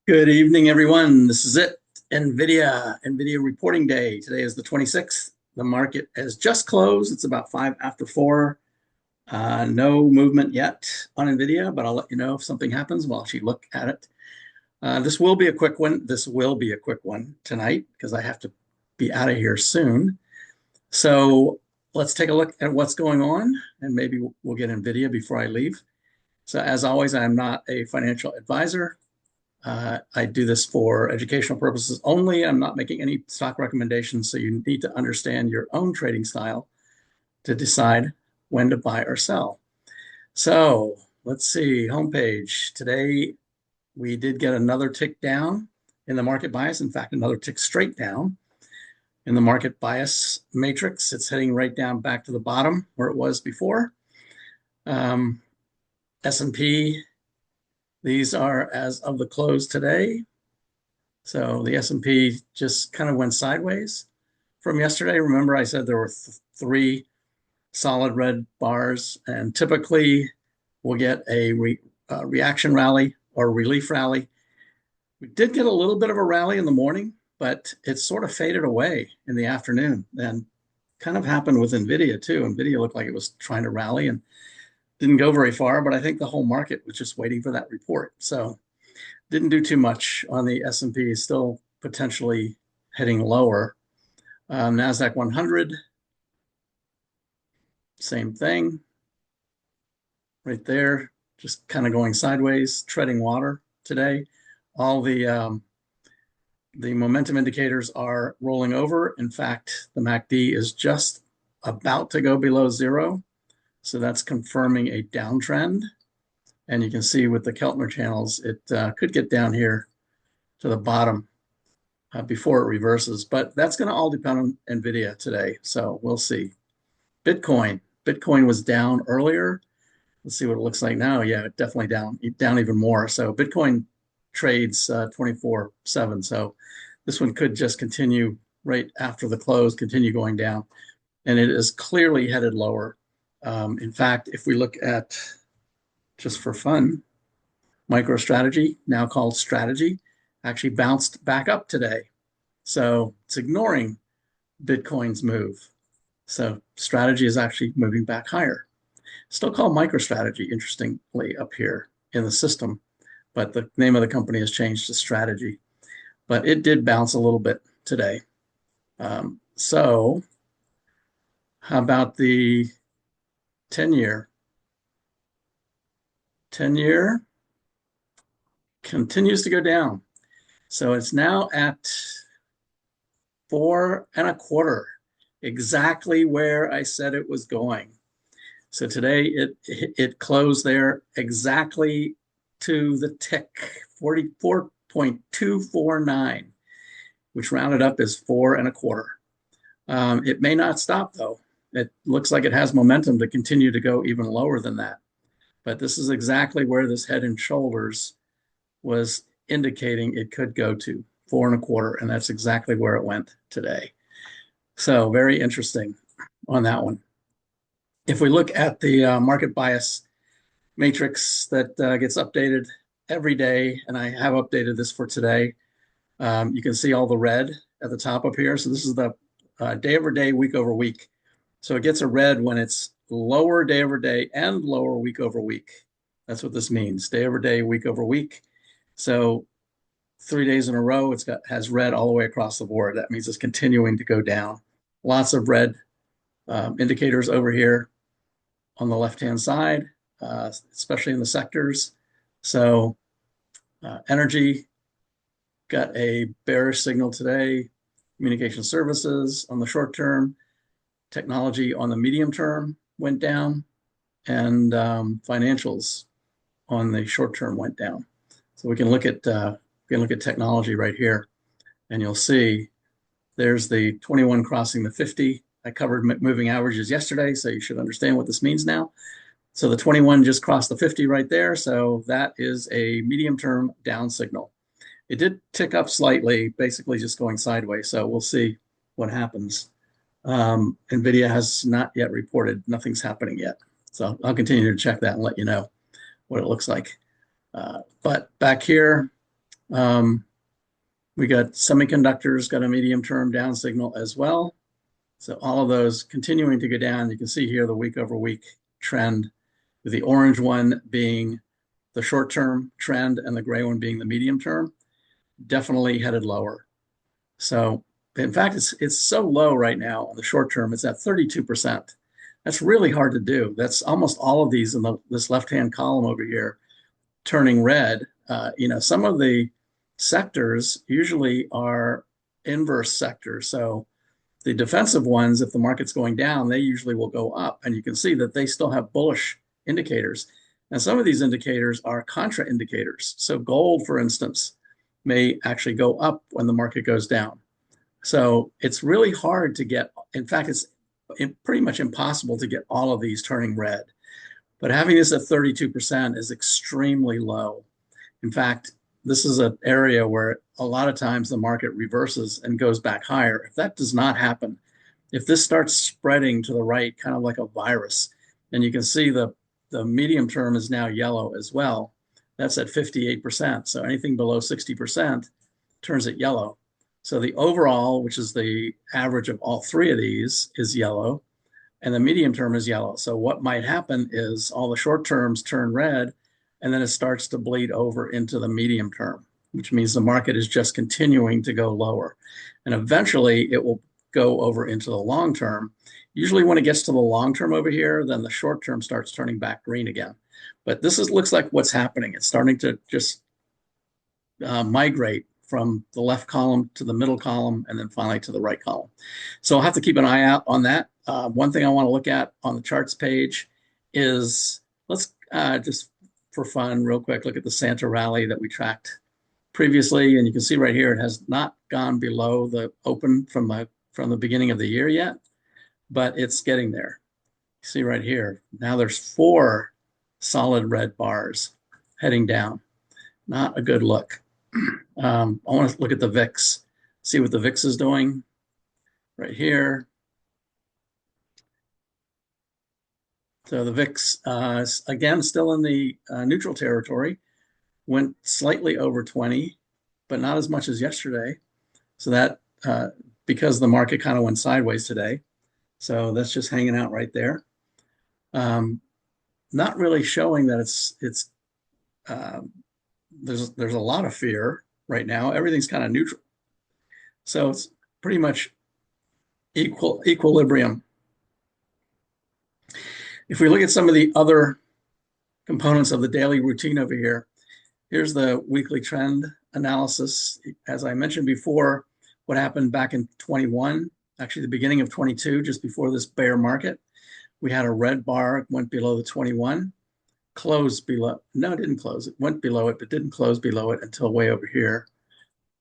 Good evening, everyone. This is it. NVDA reporting day. Today is the 26th. The market has just closed. It's about 5 after 4. No movement yet on NVIDIA, but I'll let you know if something happens. We'll actually look at it. This will be a quick one. This will be a quick one tonight because I have to be out of here soon. So let's take a look at what's going on, and maybe we'll get NVIDIA before I leave. So as always, I'm not a financial advisor. I do this for educational purposes only. I'm not making any stock recommendations, so you need to understand your own trading style to decide when to buy or sell. So let's see, homepage. Today, we did get another tick down in the market bias. In fact, another tick straight down in the market bias matrix. It's heading right down back to the bottom where it was before. S&P. These are as of the close today. So the S&P just kind of went sideways from yesterday. Remember, I said there were three solid red bars, and typically we'll get a reaction rally or relief rally. We did get a little bit of a rally in the morning, but it sort of faded away in the afternoon. And kind of happened with NVIDIA too. NVIDIA looked like it was trying to rally and didn't go very far, but I think the whole market was just waiting for that report. So didn't do too much on the S&P, still potentially heading lower. NASDAQ 100, same thing. Right there, just kind of going sideways, treading water today. All the momentum indicators are rolling over. In fact, the MACD is just about to go below zero. So that's confirming a downtrend. And you can see with the Keltner channels, it could get down here to the bottom before it reverses. But that's going to all depend on NVIDIA today. So we'll see. Bitcoin. Bitcoin was down earlier. Let's see what it looks like now. Yeah, definitely down even more. So Bitcoin trades 24/7. So this one could just continue right after the close, continue going down. And it is clearly headed lower. In fact, if we look at, just for fun, MicroStrategy, now called Strategy, actually bounced back up today. So it's ignoring Bitcoin's move. So Strategy is actually moving back higher. Still called MicroStrategy, interestingly, up here in the system, but the name of the company has changed to Strategy. But it did bounce a little bit today. So how about the 10-year? 10-year continues to go down. So it's now at 4.25, exactly where I said it was going. So today it closed there exactly to the tick, 44.249, which rounded up is 4.25. It may not stop though. It looks like it has momentum to continue to go even lower than that. But this is exactly where this head and shoulders was indicating it could go to, 4.25, and that's exactly where it went today. So very interesting on that one. If we look at the market bias matrix that gets updated every day, and I have updated this for today, you can see all the red at the top up here. So this is the day over day, week over week. So it gets a red when it's lower day over day and lower week over week. That's what this means, day over day, week over week. So 3 days in a row, has red all the way across the board. That means it's continuing to go down. Lots of red indicators over here on the left-hand side, especially in the sectors. So energy got a bearish signal today. Communication services on the short term. Technology on the medium term went down, and financials on the short term went down. So we can look at technology right here, and you'll see there's the 21 crossing the 50. I covered moving averages yesterday, so you should understand what this means now. So the 21 just crossed the 50 right there, so that is a medium term down signal. It did tick up slightly, basically just going sideways, so we'll see what happens. NVIDIA has not yet reported. Nothing's happening yet. So I'll continue to check that and let you know what it looks like. But back here, We got semiconductors, got a medium-term down signal as well. So all of those continuing to go down. You can see here the week-over-week trend, with the orange one being the short-term trend and the gray one being the medium-term, definitely headed lower. So in fact, it's so low right now on the short term. It's at 32%. That's really hard to do. That's almost all of these in this left-hand column over here turning red. Some of the sectors usually are inverse sectors. So the defensive ones, if the market's going down, they usually will go up. And you can see that they still have bullish indicators. And some of these indicators are contra indicators. So gold, for instance, may actually go up when the market goes down. So it's really hard to get, in fact, it's pretty much impossible to get all of these turning red. But having this at 32% is extremely low. In fact, this is an area where a lot of times the market reverses and goes back higher. If that does not happen, if this starts spreading to the right, kind of like a virus, and you can see the medium term is now yellow as well. That's at 58%. So anything below 60% turns it yellow. So the overall, which is the average of all three of these, is yellow, and the medium term is yellow. So what might happen is all the short terms turn red, and then it starts to bleed over into the medium term, which means the market is just continuing to go lower. And eventually it will go over into the long term. Usually when it gets to the long term over here, then the short term starts turning back green again. But this looks like what's happening. It's starting to just migrate from the left column to the middle column and then finally to the right column. So I'll have to keep an eye out on that. One thing I want to look at on the charts page is, let's just for fun real quick look at the Santa rally that we tracked previously, and you can see right here it has not gone below the open from the beginning of the year yet, but it's getting there. You see right here, now there's 4 solid red bars heading down. Not a good look. I want to look at the VIX, see what the VIX is doing right here. So the VIX, again, still in the neutral territory, went slightly over 20, but not as much as yesterday. So that, because the market kind of went sideways today. So that's just hanging out right there. Not really showing that there's a lot of fear right now. Everything's kind of neutral. So it's pretty much equilibrium. If we look at some of the other components of the daily routine over here, here's the weekly trend analysis. As I mentioned before, what happened back in 21, actually the beginning of 22, just before this bear market, we had a red bar, went below the 21, closed below. No, it didn't close. It went below it, but didn't close below it until way over here,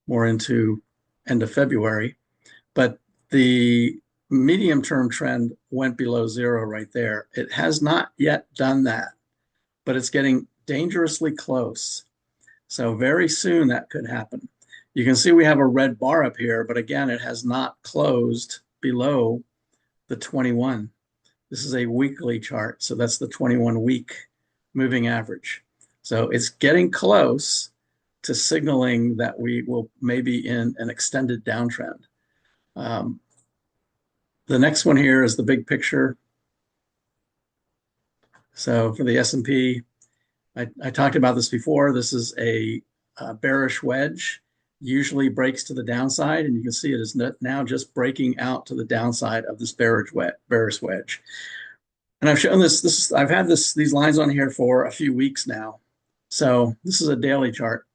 more into end of February. But the medium-term trend went below 0 right there. It has not yet done that, but it's getting dangerously close. So very soon that could happen. You can see we have a red bar up here, but again, it has not closed below the 21. This is a weekly chart, so that's the 21-week moving average. So it's getting close to signaling that we will maybe in an extended downtrend. The next one here is the big picture. So for the S&P, I talked about this before. This is a bearish wedge, usually breaks to the downside, and you can see it is now just breaking out to the downside of this bearish wedge. And I've shown this. I've had these lines on here for a few weeks now. So this is a daily chart.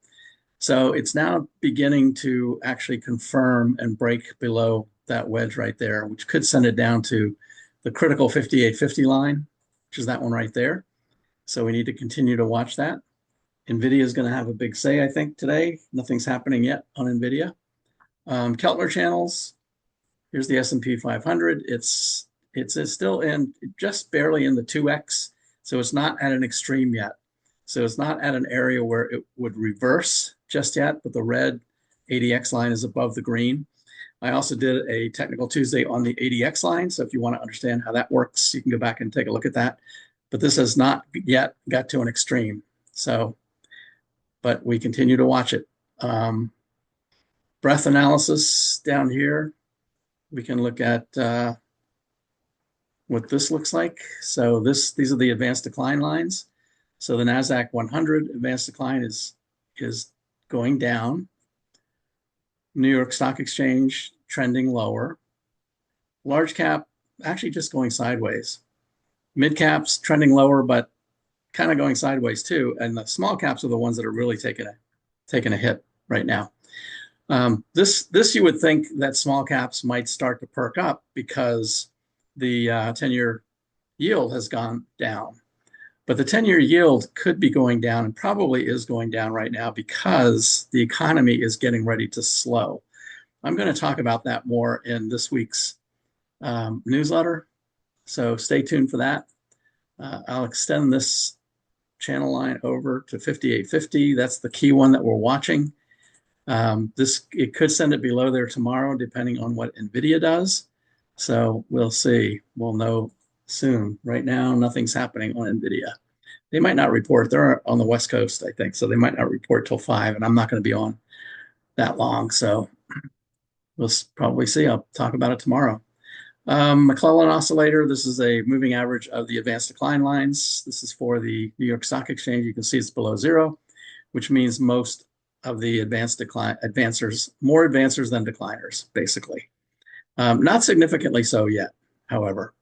So it's now beginning to actually confirm and break below that wedge right there, which could send it down to the critical 5850 line, which is that one right there. So we need to continue to watch that. NVIDIA is going to have a big say, I think, today. Nothing's happening yet on NVIDIA. Keltner channels. Here's the S&P 500. It's still in just barely in the 2x. So it's not at an extreme yet. So it's not at an area where it would reverse just yet, but the red ADX line is above the green. I also did a Technical Tuesday on the ADX line. So if you want to understand how that works, you can go back and take a look at that. But this has not yet got to an extreme. So, but we continue to watch it. Breadth analysis down here. We can look at what this looks like. So these are the advanced decline lines. So the NASDAQ 100 advanced decline is going down. New York Stock Exchange trending lower. Large cap actually just going sideways. Mid caps trending lower, but kind of going sideways too. And the small caps are the ones that are really taking a hit right now. This you would think that small caps might start to perk up because the 10-year yield has gone down. But the 10-year yield could be going down and probably is going down right now because the economy is getting ready to slow. I'm going to talk about that more in this week's newsletter. So stay tuned for that. I'll extend this channel line over to 5850. That's the key one that we're watching. It could send it below there tomorrow, depending on what NVIDIA does. So we'll see. We'll know soon. Right now, nothing's happening on NVIDIA. They might not report. They're on the West Coast, I think. So they might not report till 5, and I'm not going to be on that long. So we'll probably see. I'll talk about it tomorrow. McClellan oscillator. This is a moving average of the advanced decline lines. This is for the New York Stock Exchange. You can see it's below 0, which means most of the more advancers than decliners, basically. Not significantly so yet, however.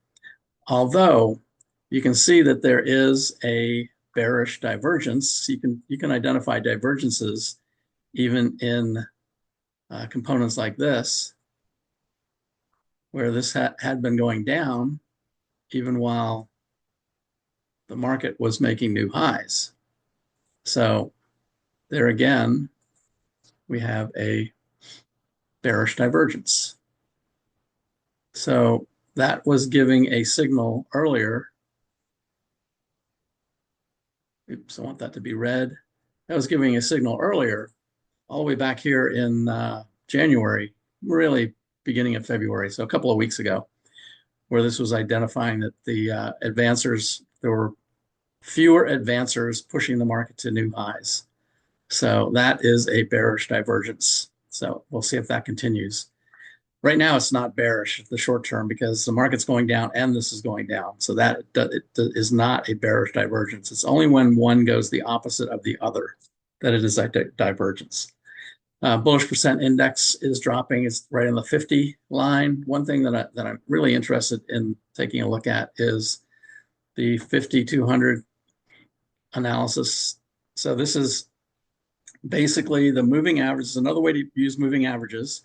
Although you can see that there is a bearish divergence. You can identify divergences even in components like this, where this had been going down even while the market was making new highs. So there again, we have a bearish divergence. So that was giving a signal earlier. Oops, I want that to be red. That was giving a signal earlier, all the way back here in January, really beginning of February, so a couple of weeks ago, where this was identifying that the advancers, there were fewer advancers pushing the market to new highs. So that is a bearish divergence. So we'll see if that continues. Right now, it's not bearish, the short term, because the market's going down and this is going down. So that it is not a bearish divergence. It's only when one goes the opposite of the other that it is a divergence. Bullish percent index is dropping. It's right on the 50 line. One thing that I'm really interested in taking a look at is the 50-200 analysis. So this is basically the moving averages. Another way to use moving averages.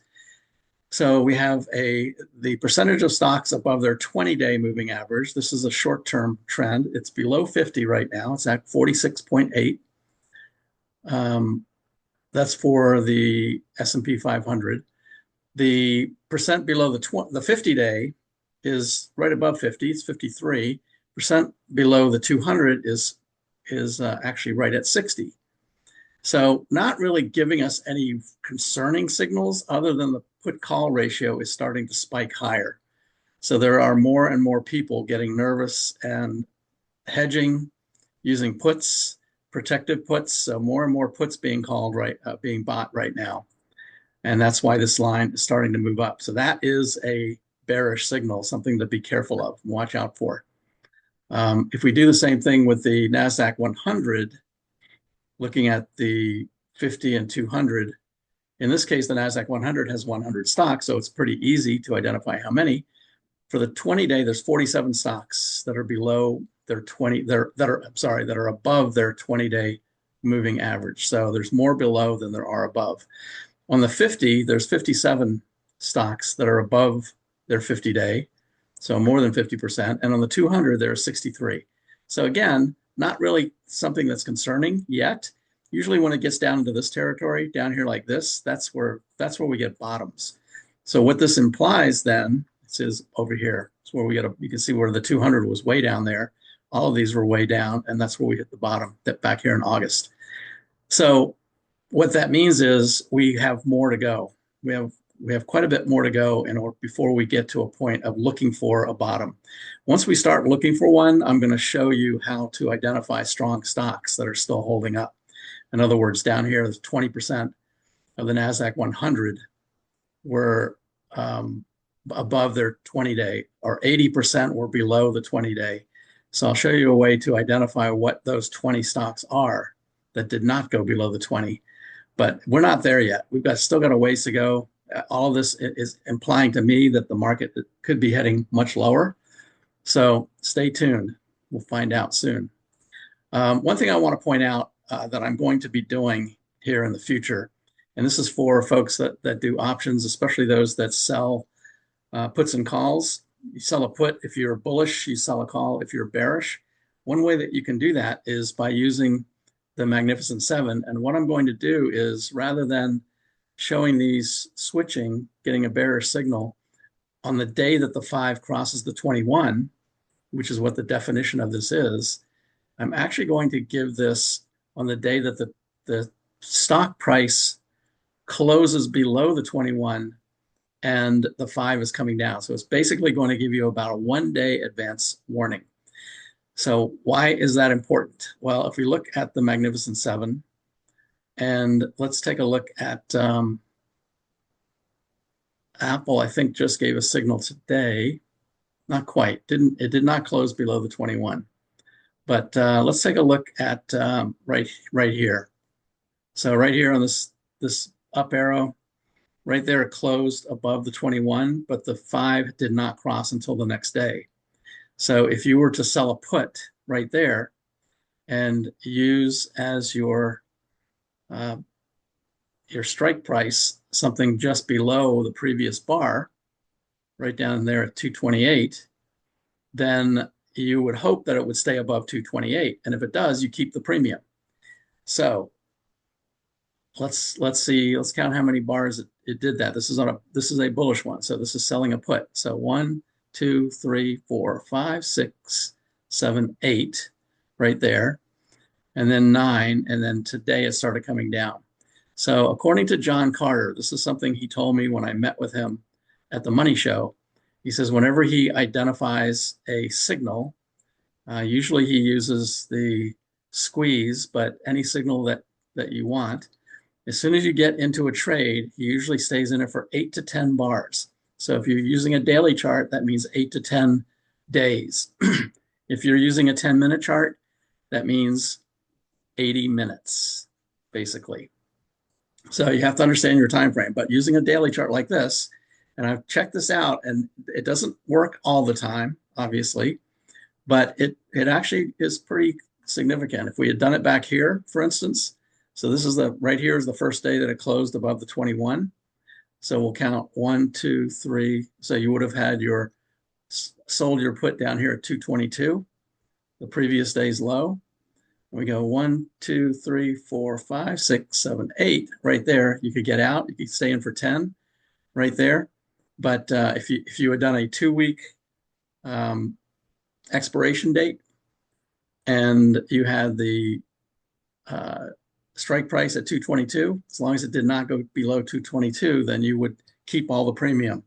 So we have the percentage of stocks above their 20-day moving average. This is a short-term trend. It's below 50 right now. It's at 46.8. That's for the S&P 500. The percent below the 50-day is right above 50. It's 53. Percent below the 200 is actually right at 60. So not really giving us any concerning signals other than the put-call ratio is starting to spike higher. So there are more and more people getting nervous and hedging, using puts, protective puts. So more and more puts being being bought right now. And that's why this line is starting to move up. So that is a bearish signal, something to be careful of and watch out for. If we do the same thing with the NASDAQ 100, looking at the 50 and 200, in this case, the NASDAQ 100 has 100 stocks, so it's pretty easy to identify how many. For the 20-day, there's 47 stocks that are below their that are above their 20-day moving average. So there's more below than there are above. On the 50, there's 57 stocks that are above their 50-day, so more than 50%. And on the 200, there are 63. So again, not really something that's concerning yet. Usually when it gets down into this territory, down here like this, that's where we get bottoms. So what this implies then, it says over here, it's where you can see where the 200 was way down there. All of these were way down, and that's where we hit the bottom back here in August. So what that means is we have more to go. We have quite a bit more to go before we get to a point of looking for a bottom. Once we start looking for one, I'm going to show you how to identify strong stocks that are still holding up. In other words, down here is 20%. of the NASDAQ 100 were above their 20-day, or 80% were below the 20-day. So I'll show you a way to identify what those 20 stocks are that did not go below the 20. But we're not there yet. Still got a ways to go. All of this is implying to me that the market could be heading much lower. So stay tuned. We'll find out soon. One thing I want to point out that I'm going to be doing here in the future, and this is for folks that do options, especially those that sell puts and calls. You sell a put if you're bullish, you sell a call if you're bearish. One way that you can do that is by using the Magnificent Seven. And what I'm going to do is, rather than showing these switching, getting a bearish signal on the day that the 5 crosses the 21, which is what the definition of this is, I'm actually going to give this on the day that the stock price closes below the 21 and the 5 is coming down. So it's basically going to give you about a 1-day advance warning. So why is that important? Well, if we look at the Magnificent Seven, and let's take a look at Apple, I think just gave a signal today. Not quite. It did not close below the 21. But let's take a look at right here. So right here on this up arrow, right there, it closed above the 21, but the 5 did not cross until the next day. So if you were to sell a put right there and use as your strike price something just below the previous bar, right down there at 228, then you would hope that it would stay above 228. And if it does, you keep the premium. So let's see, let's count how many bars it did that. This is a bullish one. So this is selling a put. So 1, 2, 3, 4, 5, 6, 7, 8 right there. And then 9. And then today it started coming down. So according to John Carter, this is something he told me when I met with him at the Money Show. He says whenever he identifies a signal, usually he uses the squeeze, but any signal that you want, as soon as you get into a trade, he usually stays in it for 8 to 10 bars. So if you're using a daily chart, that means 8 to 10 days. If you're using a 10-minute chart, that means 80 minutes, basically. So you have to understand your time frame. But using a daily chart like this, and I've checked this out, and it doesn't work all the time, obviously, but it actually is pretty significant. If we had done it back here, for instance, so this is right here is the first day that it closed above the 21. So we'll count 1, 2, 3. So you would have had sold your put down here at 222, the previous day's low. We go 1, 2, 3, 4, 5, 6, 7, 8 right there. You could get out. You could stay in for 10 right there. But if you had done a 2-week expiration date and you had the strike price at 222, as long as it did not go below 222, then you would keep all the premium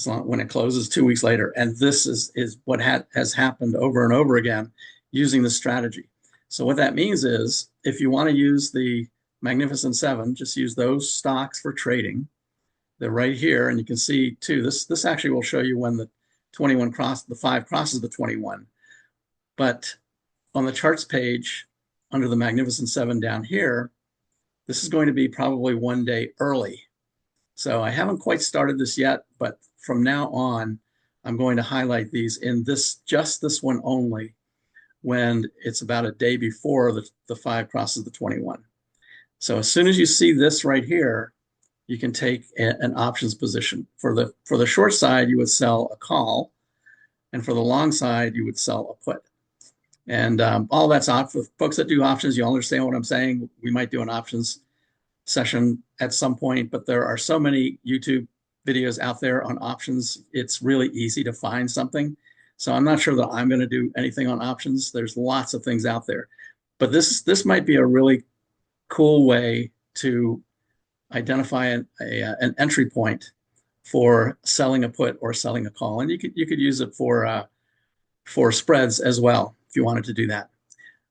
when it closes 2 weeks later. And this is what has happened over and over again using this strategy. So what that means is if you want to use the Magnificent Seven, just use those stocks for trading. They're right here, and you can see too, this actually will show you when the 5 crosses the 21. But on the charts page, under the Magnificent Seven down here, this is going to be probably 1 day early. So I haven't quite started this yet, but from now on, I'm going to highlight these in just this one only, when it's about a day before the 5 crosses the 21. So as soon as you see this right here, you can take an options position. For the short side, you would sell a call, and for the long side, you would sell a put. And all that's out for folks that do options. You understand what I'm saying. We might do an options session at some point, but there are so many YouTube videos out there on options. It's really easy to find something. So I'm not sure that I'm going to do anything on options. There's lots of things out there, but this might be a really cool way to identify an entry point for selling a put or selling a call, and you could use it for spreads as well if you wanted to do that.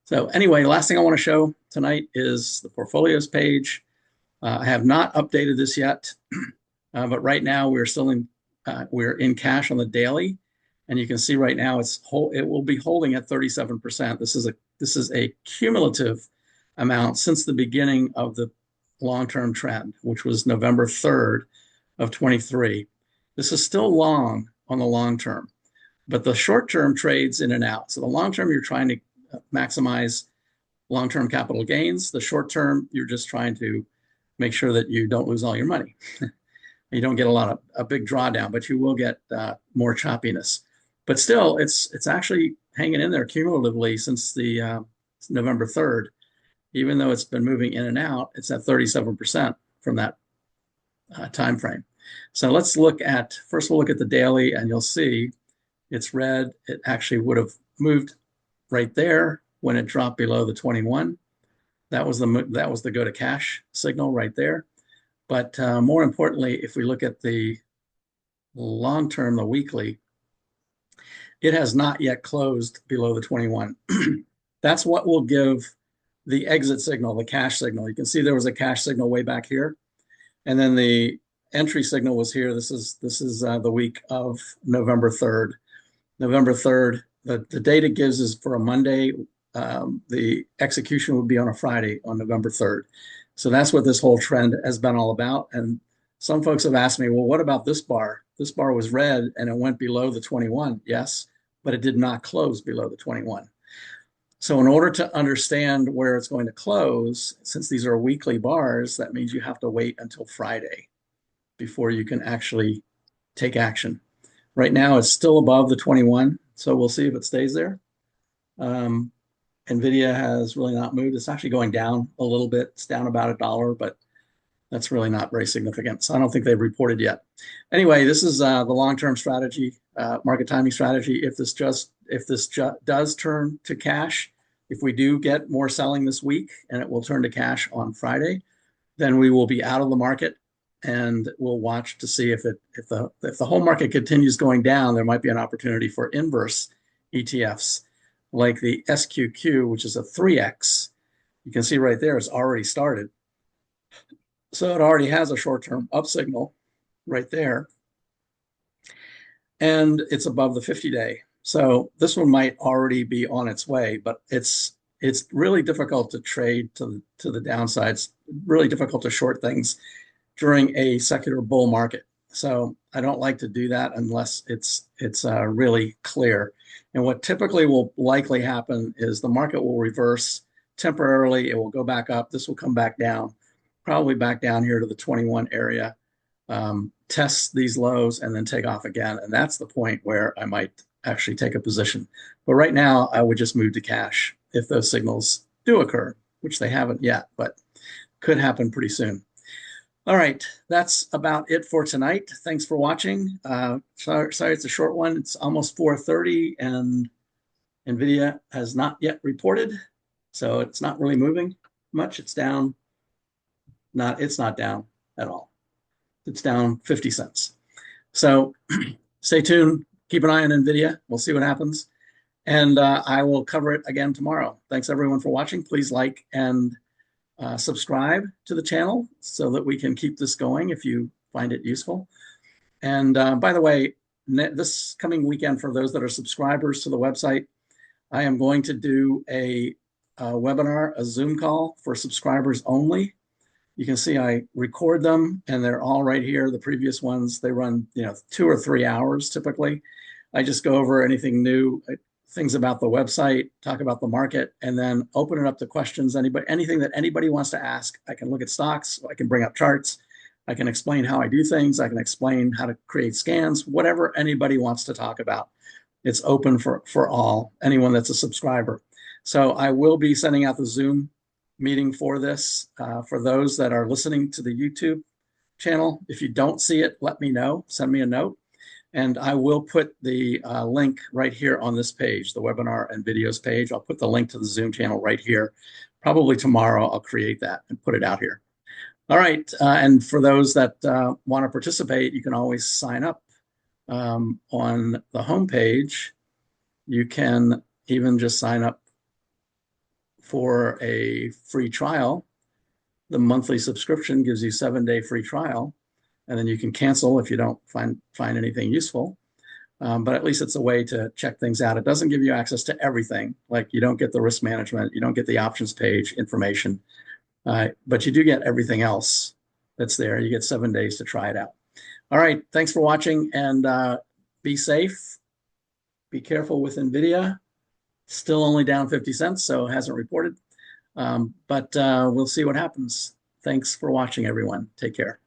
So anyway, last thing I want to show tonight is the portfolios page. I have not updated this yet, but right now we're in cash on the daily, and you can see right now it will be holding at 37%. This is a cumulative amount since the beginning of the long-term trend, which was November 3rd of 23. This is still long on the long term, but the short term trades in and out. So the long term, you're trying to maximize long-term capital gains. The short term, you're just trying to make sure that you don't lose all your money. You don't get a big drawdown, but you will get more choppiness. But still, it's actually hanging in there cumulatively since the November 3rd. Even though it's been moving in and out, it's at 37% from that time frame. So let's look at, first we'll look at the daily, and you'll see it's red. It actually would have moved right there when it dropped below the 21. That was the go to cash signal right there. But more importantly, if we look at the long term, the weekly, it has not yet closed below the 21. That's what will give the exit signal, the cash signal. You can see there was a cash signal way back here, and then the entry signal was here. This is the week of November 3rd. November 3rd. The date it gives is for a Monday. The execution would be on a Friday on November 3rd. So that's what this whole trend has been all about. And some folks have asked me, well, what about this bar? This bar was red and it went below the 21. Yes, but it did not close below the 21. So in order to understand where it's going to close, since these are weekly bars, that means you have to wait until Friday before you can actually take action. Right now, it's still above the 21. So we'll see if it stays there. NVIDIA has really not moved. It's actually going down a little bit. It's down about $1, but that's really not very significant. So I don't think they've reported yet. Anyway, this is the long-term strategy, market timing strategy. If this does turn to cash, if we do get more selling this week and it will turn to cash on Friday, then we will be out of the market and we'll watch to see if the whole market continues going down, there might be an opportunity for inverse ETFs. Like the SQQ, which is a 3X, you can see right there, it's already started. So it already has a short-term up signal right there. And it's above the 50-day. So this one might already be on its way, but it's really difficult to trade to the downsides, really difficult to short things during a secular bull market. So I don't like to do that unless it's really clear. And what typically will likely happen is the market will reverse temporarily. It will go back up. This will come back down, probably back down here to the 21 area, test these lows, and then take off again. And that's the point where I might actually take a position. But right now, I would just move to cash if those signals do occur, which they haven't yet, but could happen pretty soon. All right, that's about it for tonight. Thanks for watching. Sorry it's a short one. It's almost 4:30 and NVIDIA has not yet reported, so it's not really moving much. It's down. It's not down at all. It's down 50 cents. So stay tuned. Keep an eye on NVIDIA. We'll see what happens. And I will cover it again tomorrow. Thanks everyone for watching. Please like and subscribe to the channel so that we can keep this going if you find it useful. And by the way, this coming weekend, for those that are subscribers to the website, I am going to do a webinar, a Zoom call for subscribers only. You can see I record them and they're all right here. The previous ones, they run 2 or 3 hours typically. I just go over anything new, things about the website, talk about the market, and then open it up to questions. Anything that anybody wants to ask. I can look at stocks, I can bring up charts, I can explain how I do things, I can explain how to create scans, whatever anybody wants to talk about. It's open for all, anyone that's a subscriber. So I will be sending out the Zoom meeting for this. For those that are listening to the YouTube channel, if you don't see it, let me know, send me a note. And I will put the link right here on this page, the webinar and videos page. I'll put the link to the Zoom channel right here. Probably tomorrow I'll create that and put it out here. All right. And for those that want to participate, you can always sign up on the homepage. You can even just sign up for a free trial The monthly subscription gives you 7-day free trial, and then you can cancel if you don't find anything useful. But at least it's a way to check things out. It doesn't give you access to everything. Like you don't get the risk management, you don't get the options page information, but you do get everything else that's there. You get 7 days to try it out. All right, thanks for watching, and be safe. Be careful with NVIDIA. Still only down 50 cents, so it hasn't reported. But we'll see what happens. Thanks for watching, everyone. Take care.